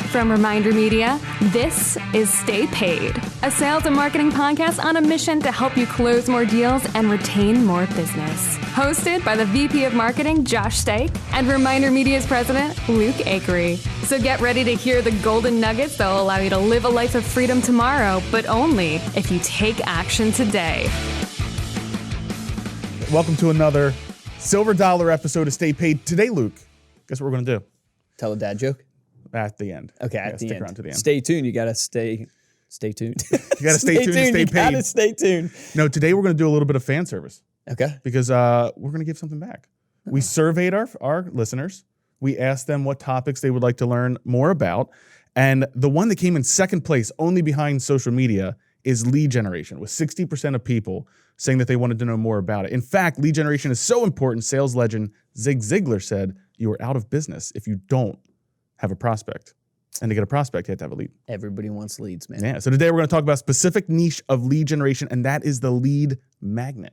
From Reminder Media, this is Stay Paid, a sales and marketing podcast on a mission to help you close more deals and retain more business. Hosted by the VP of Marketing, Josh Stake, and Reminder Media's president, Luke Acree. So get ready to hear the golden nuggets that will allow you to live a life of freedom tomorrow, but only if you take action today. Welcome to another Silver Dollar episode of Stay Paid. Today, Luke, guess what we're going to do? Tell a dad joke? At the end. Okay, at the stick end. around to the end. Stay tuned. You got to stay tuned. You got to stay tuned to stay You paid. got to stay tuned. No, today we're going to do a little bit of fan service. Okay. Because we're going to give something back. We surveyed our listeners. We asked them what topics they would like to learn more about. And the one that came in second place, only behind social media, is lead generation, with 60% of people saying that they wanted to know more about it. In fact, lead generation is so important, sales legend Zig Ziglar said, you are out of business if you don't have a prospect. And to get a prospect, you have to have a lead. Everybody wants leads, man. Yeah. So today we're going to talk about a specific niche of lead generation, and that is the lead magnet.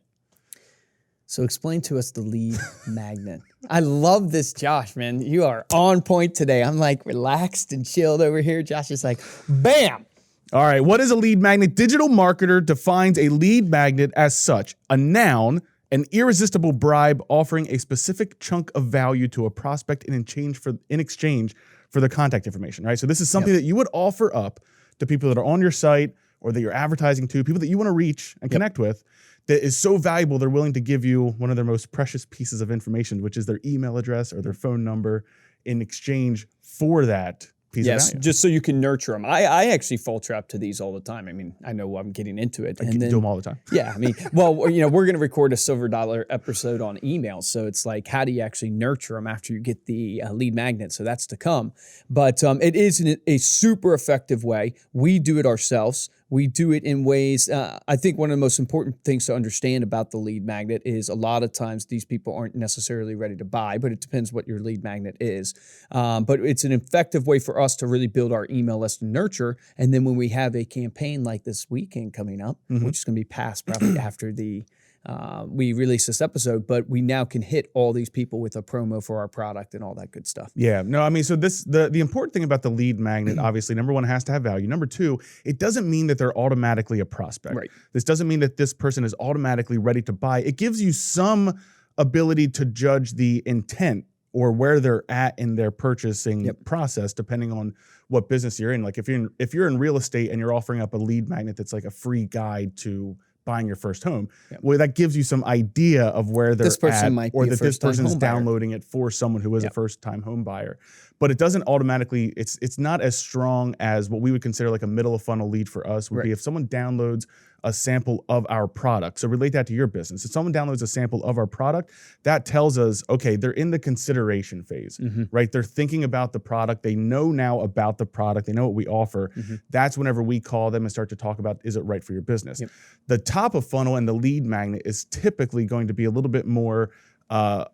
So explain to us the lead magnet. I love this, Josh, man. You are on point today. I'm like relaxed and chilled over here. Josh is like, bam. All right. What is a lead magnet? Digital marketer defines a lead magnet as such: a noun, an irresistible bribe offering a specific chunk of value to a prospect in exchange for the contact information, right? So this is something that you would offer up to people that are on your site or that you're advertising to, people that you want to reach and connect with, that is so valuable they're willing to give you one of their most precious pieces of information, which is their email address or their phone number, in exchange for that piece of value. Just so you can nurture them. I actually fall trap to these all the time. I mean, I know I'm getting into it. I do them all the time. Yeah, I mean, well, we're going to record a Silver Dollar episode on email. So it's like, how do you actually nurture them after you get the lead magnet? So that's to come. But it is a super effective way. We do it ourselves. We do it in ways, I think one of the most important things to understand about the lead magnet is a lot of times these people aren't necessarily ready to buy, but it depends what your lead magnet is. But it's an effective way for us to really build our email list and nurture. And then when we have a campaign like this weekend coming up, which is going to be passed probably after we release this episode, but we now can hit all these people with a promo for our product and all that good stuff. Yeah, no, I mean, so the important thing about the lead magnet, obviously, number one, it has to have value. Number two, it doesn't mean that they're automatically a prospect. Right. This doesn't mean that this person is automatically ready to buy. It gives you some ability to judge the intent or where they're at in their purchasing process, depending on what business you're in. Like if you're in real estate and you're offering up a lead magnet that's like a free guide to buying your first home, well, that gives you some idea of where they're at, or that this person is downloading it for someone who is a first-time home buyer. But it doesn't automatically, it's not as strong as what we would consider like a middle of funnel lead for us would be if someone downloads a sample of our product. So relate that to your business. If someone downloads a sample of our product, that tells us, okay, they're in the consideration phase, right? They're thinking about the product. They know now about the product. They know what we offer. That's whenever we call them and start to talk about, is it right for your business? The top of funnel and the lead magnet is typically going to be a little bit more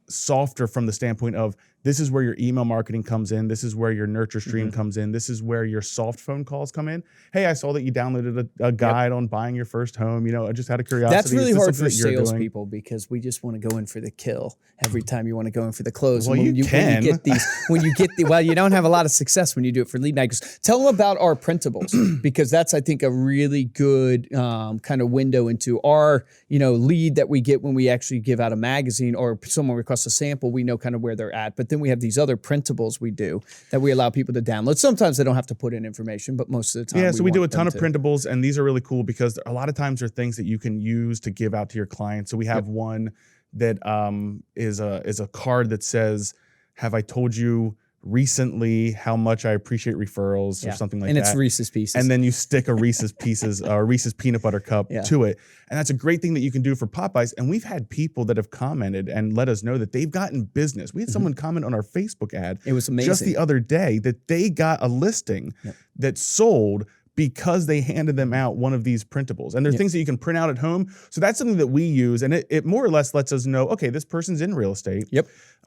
softer from the standpoint of, this is where your email marketing comes in. This is where your nurture stream comes in. This is where your soft phone calls come in. Hey, I saw that you downloaded a guide on buying your first home. I just had a curiosity. That's really hard for salespeople because we just want to go in for the kill every time you want to go in for the close. Well, you can. Well, you don't have a lot of success when you do it for lead magnets. Tell them about our printables because that's, I think, a really good kind of window into our, lead that we get when we actually give out a magazine or someone requests a sample. We know kind of where they're at. But then we have these other printables we do that we allow people to download. Sometimes they don't have to put in information, but most of the time, so we do a ton of printables, and these are really cool because a lot of times they're things that you can use to give out to your clients. So we have one that is a card that says, "Have I told you recently how much I appreciate referrals," or something like that. And it's Reese's Pieces. And then you stick a Reese's Pieces or Reese's peanut butter cup to it. And that's a great thing that you can do for Popeyes. And we've had people that have commented and let us know that they've gotten business. We had someone comment on our Facebook ad. It was amazing. Just the other day that they got a listing that sold because they handed them out one of these printables. And they're things that you can print out at home. So that's something that we use. And it more or less lets us know, okay, this person's in real estate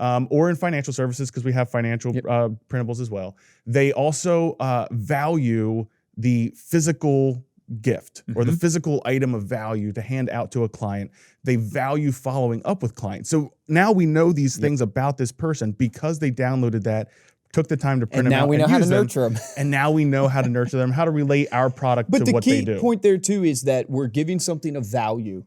or in financial services, because we have financial printables as well. They also value the physical gift or the physical item of value to hand out to a client. They value following up with clients. So now we know these things about this person because they downloaded that took the time to print and them now out we know and how to use them. nurture them. And now we know how to nurture them, how to relate our product But to what they do. the key point there too is that we're giving something of value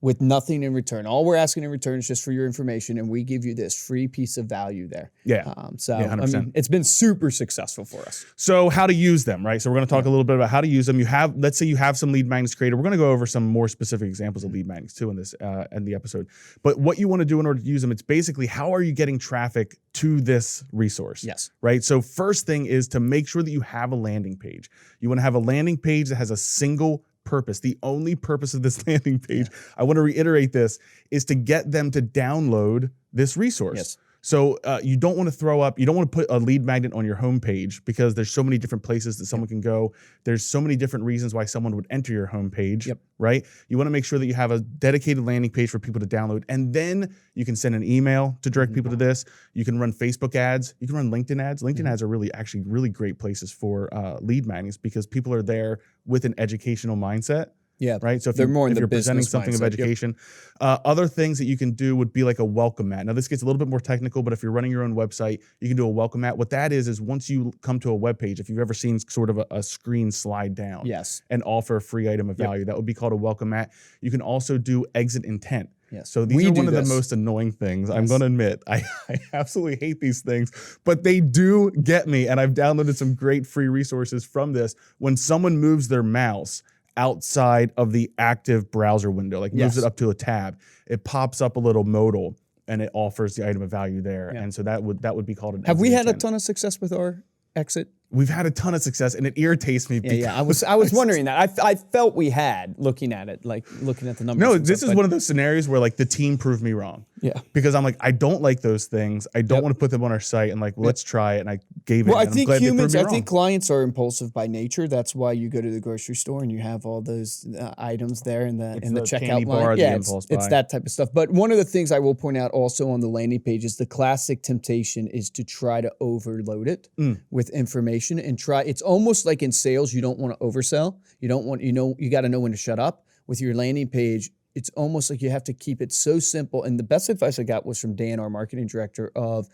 with nothing in return. All we're asking in return is just for your information, and we give you this free piece of value there. Yeah. I mean, it's been super successful for us. So how to use them, right? So we're going to talk a little bit about how to use them. Let's say you have some lead magnets created. We're going to go over some more specific examples of lead magnets too in this in the episode. But what you want to do in order to use them, it's basically how are you getting traffic to this resource? Yes. Right. So first thing is to make sure that you have a landing page. You want to have a landing page that has a single purpose. The only purpose of this landing page, I want to reiterate this, is to get them to download this resource. Yes. So you don't want to put a lead magnet on your homepage because there's so many different places that someone can go. There's so many different reasons why someone would enter your homepage, right? You want to make sure that you have a dedicated landing page for people to download. And then you can send an email to direct people to this. You can run Facebook ads. You can run LinkedIn ads. LinkedIn ads are really great places for lead magnets because people are there with an educational mindset. Yeah, right. So if they're more in the you're presenting business something mindset, of education, other things that you can do would be like a welcome mat. Now this gets a little bit more technical, but if you're running your own website, you can do a welcome mat. What that is once you come to a web page, if you've ever seen sort of a screen slide down, and offer a free item of value, that would be called a welcome mat. You can also do exit intent. Yes. So these are one of the most annoying things. I'm going to admit, I absolutely hate these things, but they do get me. And I've downloaded some great free resources from this. When someone moves their mouse outside of the active browser window, like moves it up to a tab, it pops up a little modal and it offers the item of value there. And so that would be called an Have we had intent. a ton of success with our exit? We've had a ton of success, and it irritates me. I was wondering that. I felt we had looking at it, like looking at the numbers. No, this is one of those scenarios where like the team proved me wrong. Yeah. Because I'm like, I don't like those things. I don't want to put them on our site, and like, let's try it. And I gave it. Well, I and think I'm glad I think clients are impulsive by nature. That's why you go to the grocery store and you have all those items there in the checkout line. It's that type of stuff. But one of the things I will point out also on the landing page is the classic temptation is to try to overload it with information and try. It's almost like in sales, you don't want to oversell. You don't want, you got to know when to shut up. With your landing page, it's almost like you have to keep it so simple. And the best advice I got was from Dan, our marketing director, of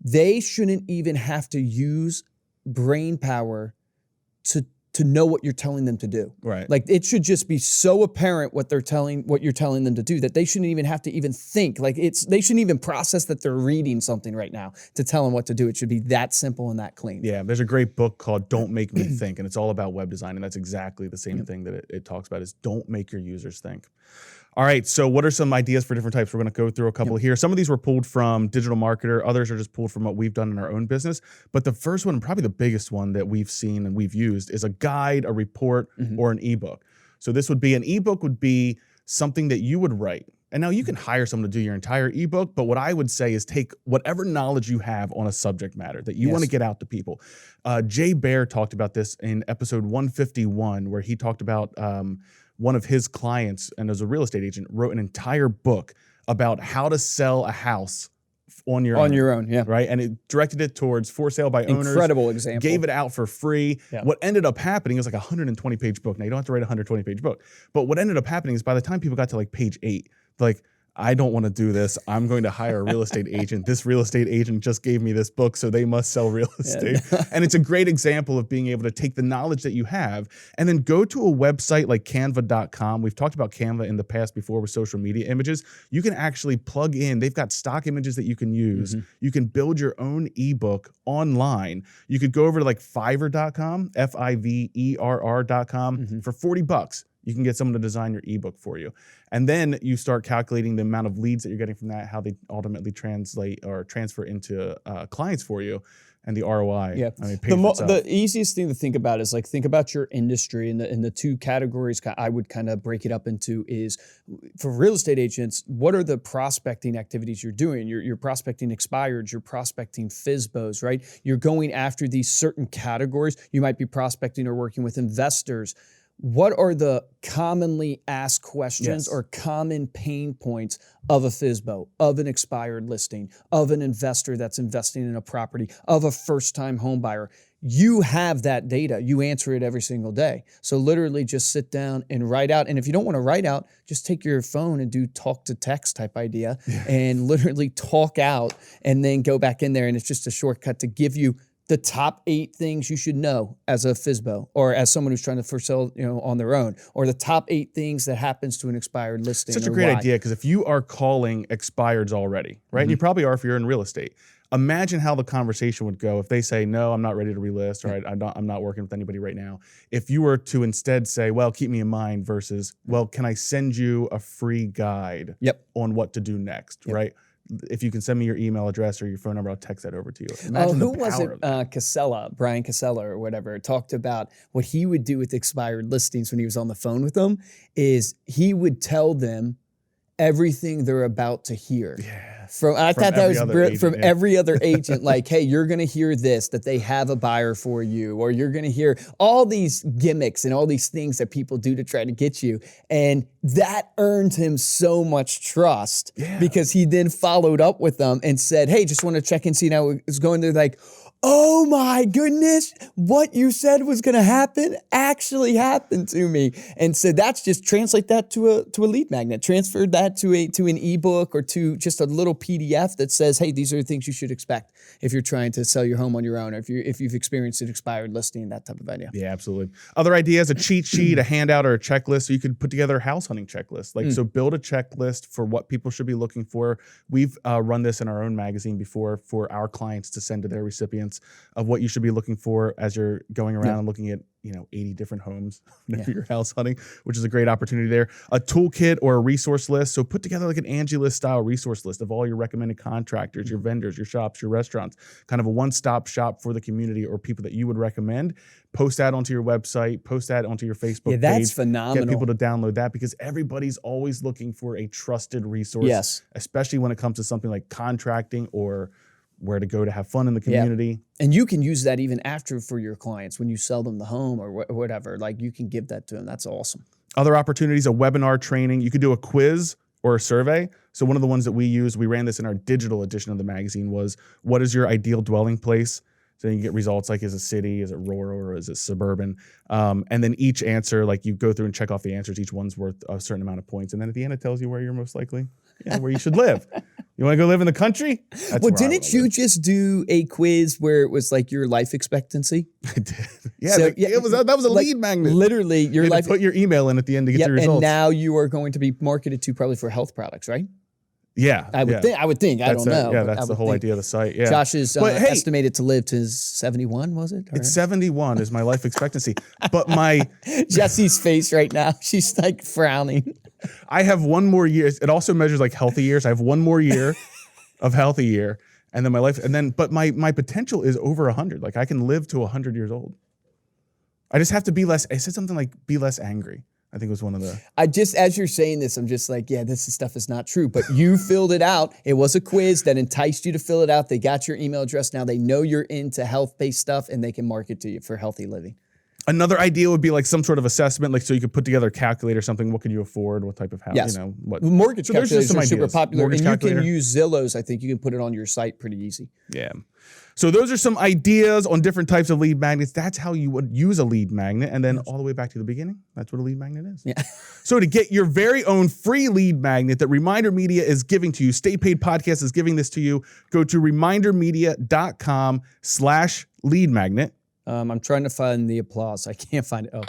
they shouldn't even have to use brain power to know what you're telling them to do. Right. Like it should just be so apparent what you're telling them to do that they shouldn't even have to even think. Like they shouldn't even process that they're reading something right now to tell them what to do. It should be that simple and that clean. Yeah, there's a great book called Don't Make Me Think, and it's all about web design, and that's exactly the same thing that it talks about is don't make your users think. All right, so what are some ideas for different types? We're going to go through a couple here. Some of these were pulled from Digital Marketer. Others are just pulled from what we've done in our own business. But the first one, probably the biggest one that we've seen and we've used is a guide, a report, or an ebook. So this would be an ebook would be something that you would write. And now you can hire someone to do your entire ebook, but what I would say is take whatever knowledge you have on a subject matter that you want to get out to people. Jay Baer talked about this in episode 151, where he talked about one of his clients, and as a real estate agent, wrote an entire book about how to sell a house on your own. Right? And it directed it towards for sale by owners. Incredible example. Gave it out for free. Yeah. What ended up happening is like a 120-page book. Now, you don't have to write a 120-page book. But what ended up happening is by the time people got to like page 8, like, I don't want to do this. I'm going to hire a real estate agent. This real estate agent just gave me this book, so they must sell real estate. And it's a great example of being able to take the knowledge that you have and then go to a website like canva.com. We've talked about Canva in the past before with social media images. You can actually plug in. They've got stock images that you can use. You can build your own ebook online. You could go over to like Fiverr.com, Fiverr.com for $40. You can get someone to design your ebook for you. And then you start calculating the amount of leads that you're getting from that, how they ultimately translate or transfer into clients for you, and the ROI. Yeah. I mean, the easiest thing to think about is like, think about your industry, and the two categories I would kind of break it up into is for real estate agents, what are the prospecting activities you're doing? You're prospecting expireds, you're prospecting FSBOs, right? You're going after these certain categories. You might be prospecting or working with investors. What are the commonly asked questions or common pain points of a FSBO, of an expired listing, of an investor that's investing in a property, of a first-time home buyer? you have that data. You answer it every single day. So literally just sit down and write out. And if you don't want to write out, just take your phone and do talk to text type idea and literally talk out and then go back in there. And it's just a shortcut to give you the top 8 things you should know as a FSBO or as someone who's trying to for sale, on their own, or the top 8 things that happens to an expired listing. Such a great idea, because if you are calling expireds already, right? And you probably are if you're in real estate. Imagine how the conversation would go if they say, no, I'm not ready to relist, or I'm not working with anybody right now. If you were to instead say, well, keep me in mind versus, well, can I send you a free guide on what to do next, right? If you can send me your email address or your phone number, I'll text that over to you. Imagine who was it? Casella, Brian Casella or whatever, talked about what he would do with expired listings when he was on the phone with them is he would tell them everything they're about to hear. I thought that was brilliant. From every other agent, like, hey, you're going to hear this, that they have a buyer for you, or you're going to hear all these gimmicks and all these things that people do to try to get you. And that earned him so much trust because he then followed up with them and said, hey, just want to check and see how it's going. They're like, oh my goodness, what you said was going to happen actually happened to me. And so that's just translate that to a lead magnet, transfer that to an ebook or to just a little PDF that says, hey, these are the things you should expect if you're trying to sell your home on your own, or if you've experienced an expired listing, that type of idea. Yeah, absolutely. Other ideas, a cheat sheet, a handout, or a checklist. So you could put together a house hunting checklist. So build a checklist for what people should be looking for. We've run this in our own magazine before for our clients to send to their recipients of what you should be looking for as you're going around and looking at 80 different homes for your house hunting, which is a great opportunity there. A toolkit or a resource list. So put together like an Angie List style resource list of all your recommended contractors, your vendors, your shops, your restaurants, kind of a one-stop shop for the community or people that you would recommend. Post that onto your website, post that onto your Facebook page. That's phenomenal. Get people to download that, because everybody's always looking for a trusted resource, especially when it comes to something like contracting or where to go to have fun in the community. And you can use that even after for your clients when you sell them the home or whatever. Like, you can give that to them. That's awesome. Other opportunities, a webinar training. You could do a quiz or a survey. So one of the ones that we use, we ran this in our digital edition of the magazine, was what is your ideal dwelling place? So you get results like, is it city, is it rural, or is it suburban? And then each answer, like, you go through and check off the answers. Each one's worth a certain amount of points. And then at the end, it tells you where you're most likely, where you should live. You want to go live in the country? Well, didn't you just do a quiz where it was like your life expectancy? I did. That was a lead magnet. Literally, your life. Put your email in at the end to get your results. And now you are going to be marketed to probably for health products, right? Yeah, I would think. I don't know. Yeah, that's the whole idea of the site. Yeah, Josh is estimated to live to 71. Was it? It's 71 is my life expectancy. But my Jesse's face right now, she's like frowning. I have one more year. It also measures like healthy years. I have one more year of healthy year, and then my life, but my potential is over 100. Like, I can live to 100 years old. I just have to be less. I said something like, be less angry. I think it was one of the. As you're saying this, I'm just like, this stuff is not true. But you filled it out. It was a quiz that enticed you to fill it out. They got your email address. Now they know you're into health-based stuff, and they can market to you for healthy living. Another idea would be like some sort of assessment, like, so you could put together a calculator, something. What could you afford? What type of house? Yes. What mortgage calculators are super popular, and you can use Zillows. I think you can put it on your site pretty easy. Yeah. So those are some ideas on different types of lead magnets. That's how you would use a lead magnet. And then all the way back to the beginning, that's what a lead magnet is. Yeah. So to get your very own free lead magnet that Reminder Media is giving to you, Stay Paid Podcast is giving this to you, go to remindermedia.com/lead magnet. I'm trying to find the applause. I can't find it. Oh,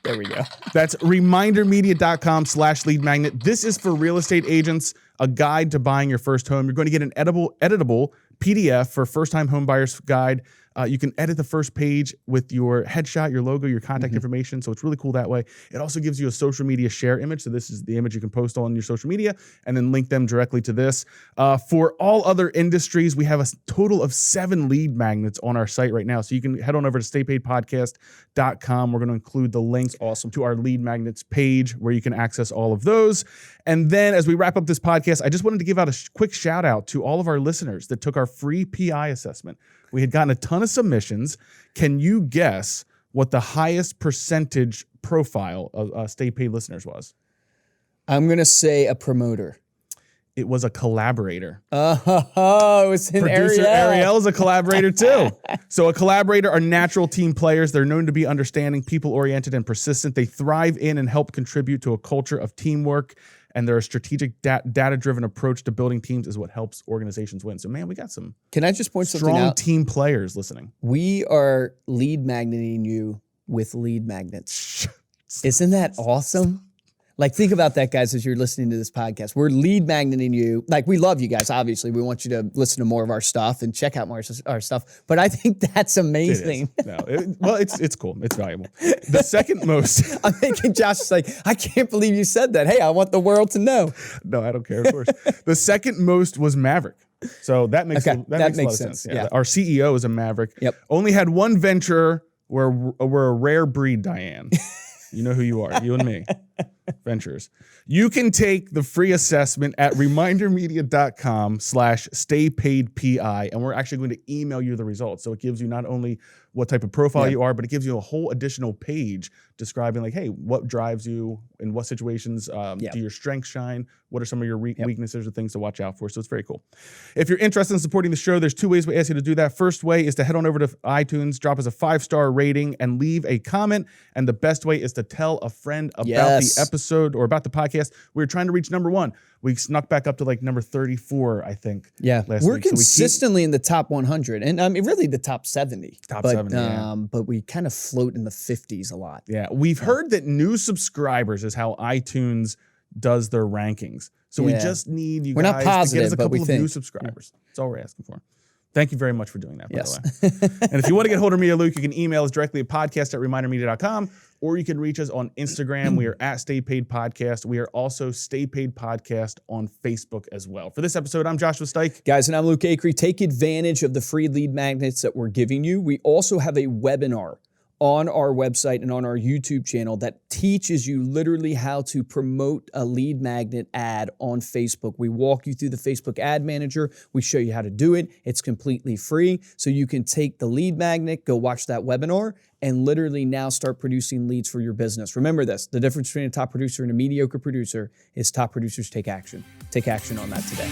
there we go. That's remindermedia.com/lead magnet. This is for real estate agents, a guide to buying your first home. You're going to get an editable PDF for first-time home buyers guide. You can edit the first page with your headshot, your logo, your contact information. So it's really cool that way. It also gives you a social media share image. So this is the image you can post on your social media and then link them directly to this. For all other industries, we have a total of 7 lead magnets on our site right now. So you can head on over to staypaidpodcast.com. We're going to include the links to our lead magnets page where you can access all of those. And then as we wrap up this podcast, I just wanted to give out a quick shout out to all of our listeners that took our free PI assessment. We had gotten a ton of submissions. Can you guess what the highest percentage profile of Stay Paid listeners was? I'm going to say a promoter. It was a collaborator. Oh, it's an Producer Ariel is a collaborator too. So a collaborator are natural team players. They're known to be understanding, people-oriented, and persistent. They thrive in and help contribute to a culture of teamwork. And their strategic, data-driven approach to building teams is what helps organizations win. So, man, we got some Can I just point something strong out? team players listening. We are lead magneting you with lead magnets. Isn't that awesome? Like, think about that, guys, as you're listening to this podcast. We're lead magneting you. Like, we love you guys, obviously. We want you to listen to more of our stuff and check out more of our stuff. But I think that's amazing. It's cool. It's valuable. The second most. I'm thinking Josh is like, I can't believe you said that. Hey, I want the world to know. No, I don't care, of course. The second most was Maverick. So that makes, Okay, that makes a lot of sense. Yeah. Our CEO is a Maverick. Yep. Only had one venture. We're a rare breed, Diane. You know who you are, you and me. Ventures. You can take the free assessment at remindermedia.com/staypaidpi, and we're actually going to email you the results. So it gives you not only what type of profile you are, but it gives you a whole additional page describing like, hey, what drives you, in what situations do your strengths shine, what are some of your weaknesses or things to watch out for. So it's very cool. If you're interested in supporting the show, there's two ways we ask you to do that. First way is to head on over to iTunes, drop us a 5-star rating, and leave a comment. And the best way is to tell a friend about the episode or about the podcast. We're trying to reach number 1. We snuck back up to like number 34, I think. Yeah, last we're week. consistently in the top 100, and I mean really the top 70. Top 70, but we kind of float in the 50s a lot. Yeah, we've heard that new subscribers is how iTunes does their rankings. So we just need you guys to get us a couple of new subscribers. That's all we're asking for. Thank you very much for doing that, by the way. And if you want to get hold of me or Luke, you can email us directly at podcast@remindermedia.com, or you can reach us on Instagram. We are at Stay Paid Podcast. We are also Stay Paid Podcast on Facebook as well. For this episode, I'm Joshua Stike. Guys, and I'm Luke Acree. Take advantage of the free lead magnets that we're giving you. We also have a webinar on our website and on our YouTube channel that teaches you literally how to promote a lead magnet ad on Facebook. We walk you through the Facebook ad manager. We show you how to do it. It's completely free. So you can take the lead magnet, go watch that webinar, and literally now start producing leads for your business. Remember this, the difference between a top producer and a mediocre producer is top producers take action. Take action on that today.